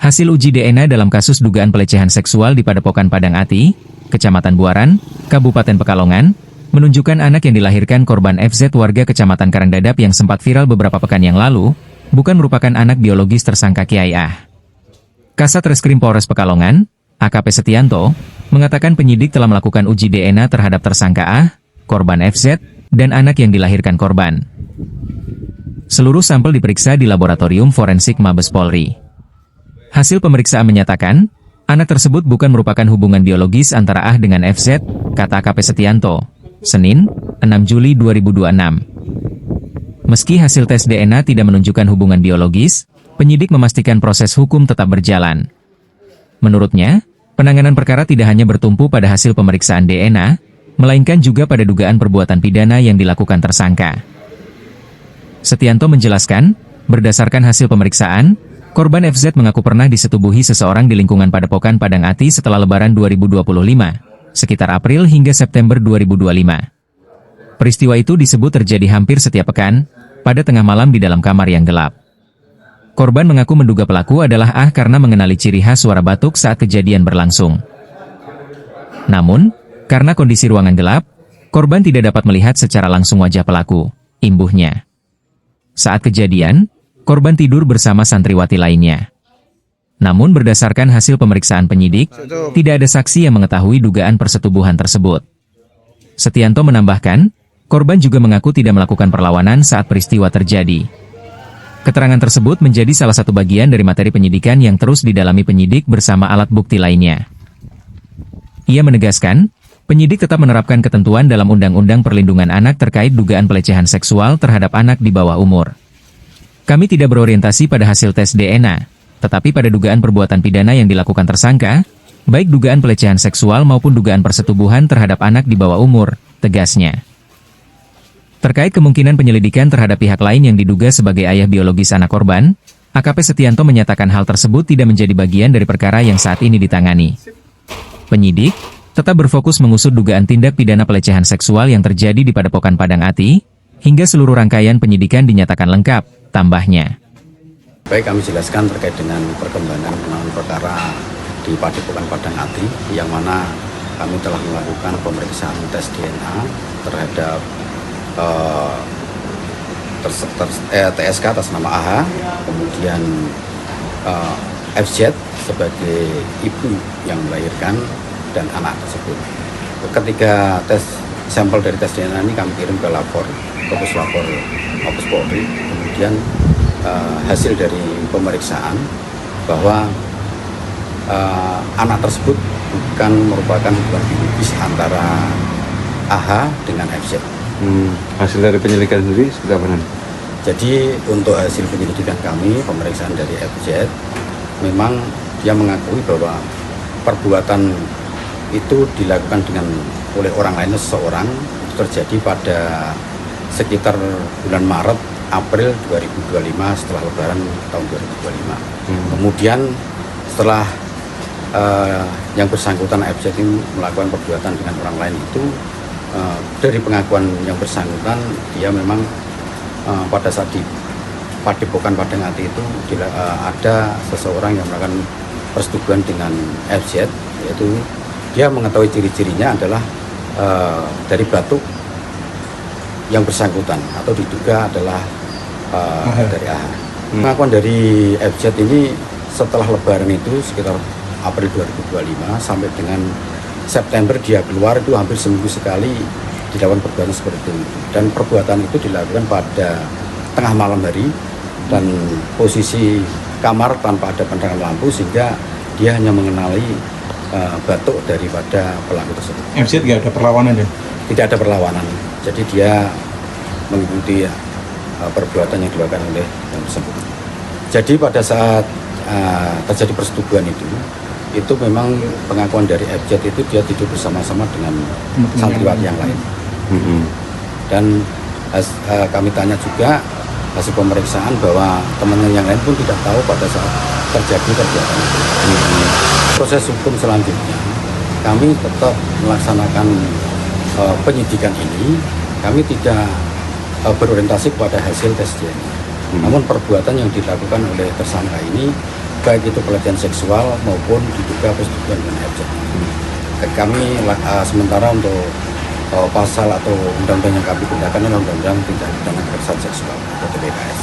Hasil uji DNA dalam kasus dugaan pelecehan seksual di Padepokan Padang Ati, Kecamatan Buaran, Kabupaten Pekalongan, menunjukkan anak yang dilahirkan korban FZ warga Kecamatan Karangdadap yang sempat viral beberapa pekan yang lalu, bukan merupakan anak biologis tersangka Kiai Ah. Kasat Reskrim Polres Pekalongan, AKP Setianto, mengatakan penyidik telah melakukan uji DNA terhadap tersangka Ah, korban FZ, dan anak yang dilahirkan korban. Seluruh sampel diperiksa di Laboratorium Forensik Mabes Polri. Hasil pemeriksaan menyatakan, anak tersebut bukan merupakan hubungan biologis antara Ah dengan FZ, kata AKP Setianto, Senin, 6 Juli 2026. Meski hasil tes DNA tidak menunjukkan hubungan biologis, penyidik memastikan proses hukum tetap berjalan. Menurutnya, penanganan perkara tidak hanya bertumpu pada hasil pemeriksaan DNA, melainkan juga pada dugaan perbuatan pidana yang dilakukan tersangka. Setianto menjelaskan, berdasarkan hasil pemeriksaan, korban FZ mengaku pernah disetubuhi seseorang di lingkungan Padepokan Padang Ati setelah Lebaran 2025, sekitar April hingga September 2025. Peristiwa itu disebut terjadi hampir setiap pekan, pada tengah malam di dalam kamar yang gelap. Korban mengaku menduga pelaku adalah Ah karena mengenali ciri khas suara batuk saat kejadian berlangsung. Namun, karena kondisi ruangan gelap, korban tidak dapat melihat secara langsung wajah pelaku, imbuhnya. Saat kejadian, korban tidur bersama santriwati lainnya. Namun berdasarkan hasil pemeriksaan penyidik, tidak ada saksi yang mengetahui dugaan persetubuhan tersebut. Setianto menambahkan, korban juga mengaku tidak melakukan perlawanan saat peristiwa terjadi. Keterangan tersebut menjadi salah satu bagian dari materi penyidikan yang terus didalami penyidik bersama alat bukti lainnya. Ia menegaskan, penyidik tetap menerapkan ketentuan dalam Undang-Undang Perlindungan Anak terkait dugaan pelecehan seksual terhadap anak di bawah umur. Kami tidak berorientasi pada hasil tes DNA, tetapi pada dugaan perbuatan pidana yang dilakukan tersangka, baik dugaan pelecehan seksual maupun dugaan persetubuhan terhadap anak di bawah umur, tegasnya. Terkait kemungkinan penyelidikan terhadap pihak lain yang diduga sebagai ayah biologis anak korban, AKP Setianto menyatakan hal tersebut tidak menjadi bagian dari perkara yang saat ini ditangani. Penyidik tetap berfokus mengusut dugaan tindak pidana pelecehan seksual yang terjadi di Padepokan Padang Ati, hingga seluruh rangkaian penyidikan dinyatakan lengkap, tambahnya. Baik, kami jelaskan terkait dengan perkembangan penanganan perkara di Padepokan Padang Ati, yang mana kami telah melakukan pemeriksaan tes DNA terhadap TSK atas nama AH, kemudian FZ sebagai ibu yang melahirkan dan anak tersebut. Ketika tes sampel dari tes DNA ini kami kirim ke Puslapor Mabes Polri, kemudian hasil dari pemeriksaan bahwa anak tersebut bukan merupakan hubungan biologis antara AH dengan FZ. Hasil dari penyelidikan sendiri sudah benar. Jadi untuk hasil penyelidikan kami, pemeriksaan dari FZ, memang dia mengakui bahwa perbuatan itu dilakukan oleh orang lain, seseorang, itu terjadi pada sekitar bulan Maret, April 2025 setelah Lebaran tahun 2025. Kemudian setelah yang bersangkutan FZ ini melakukan perbuatan dengan orang lain itu, dari pengakuan yang bersangkutan, dia memang pada saat di Padepokan Padang Ati itu ada seseorang yang melakukan persetubuhan dengan FZ, yaitu dia mengetahui ciri-cirinya adalah dari batuk yang bersangkutan atau diduga adalah dari AH. Pengakuan dari FZ ini setelah Lebaran itu sekitar April 2025 sampai dengan September dia keluar, itu hampir seminggu sekali dilakukan perbuatan seperti itu. Dan perbuatan itu dilakukan pada tengah malam hari dan posisi kamar tanpa ada penerangan lampu, sehingga dia hanya mengenali batuk daripada pelaku tersebut. FZ nggak ada perlawanan ya? Tidak ada perlawanan. Jadi dia mengikuti perbuatan yang dilakukan oleh yang bersangkutan. Jadi pada saat terjadi persetubuhan itu memang pengakuan dari FZ itu dia tidur bersama-sama dengan santriwati yang lain. Dan kami tanya juga hasil pemeriksaan bahwa temannya yang lain pun tidak tahu pada saat terjadi perbuatan itu. Proses hukum selanjutnya kami tetap melaksanakan penyidikan ini. Kami tidak berorientasi pada hasil tes DNA. Namun perbuatan yang dilakukan oleh tersangka ini baik itu pelecehan seksual maupun diduga persetubuhan dengan FZ. Kami sementara untuk pasal atau undang-undang yang kami gunakan adalah undang-undang tindak pidana kekerasan seksual atau TPKS.